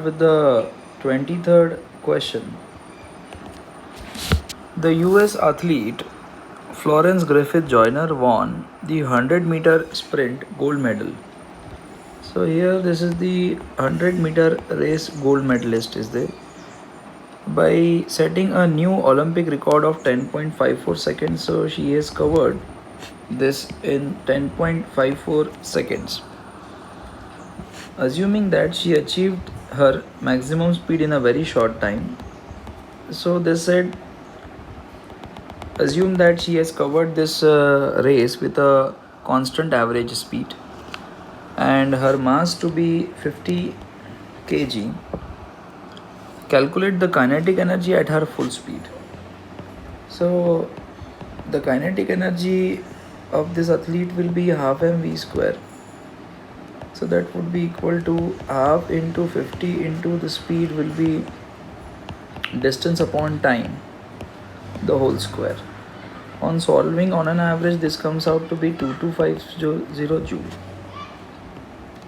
With the 23rd question. The US athlete Florence Griffith Joyner won the 100-meter sprint gold medal. So here this is the 100-meter race gold medalist is there by setting a new Olympic record of 10.54 seconds. So she has covered this in 10.54 seconds. Assuming that she achieved her maximum speed in a very short time. So they said assume that she has covered this race with a constant average speed and her mass to be 50 kg. Calculate the kinetic energy at her full speed. So the kinetic energy of this athlete will be half mv square. So that would be equal to half into 50 into the speed will be distance upon time, the whole square. On solving, on an average, this comes out to be 2250 joule.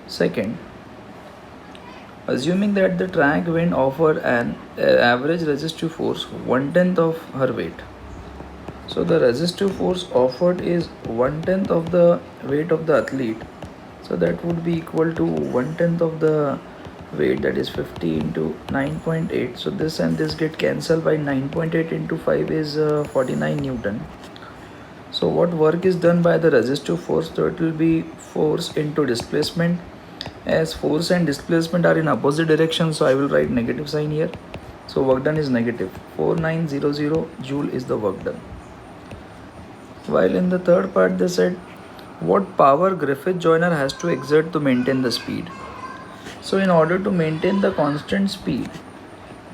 Second, assuming that the track wind offered an average resistive force 1/10 of her weight. So the resistive force offered is 1/10 of the weight of the athlete. So that would be equal to 1/10 of the weight, that is 50 into 9.8. So this and this get cancelled by 9.8 into 5 is 49 Newton. So what work is done by the resistive force? So it will be force into displacement. As force and displacement are in opposite directions, so I will write negative sign here. So work done is negative. 4900 joule is the work done. While in the third part they said what power Griffith Joyner has to exert to maintain the speed. So in order to maintain the constant speed,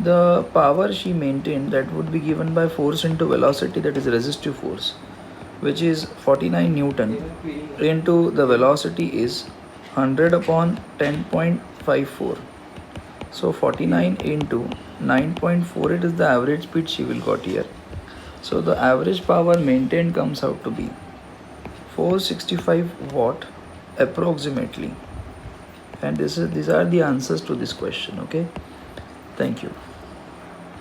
the power she maintained, that would be given by force into velocity, that is resistive force, which is 49 Newton into the velocity is 100 upon 10.54. So 49 into 9.48 is the average speed she will got here. So the average power maintained comes out to be 465 watt approximately. And these are the answers to this question. Okay, thank you.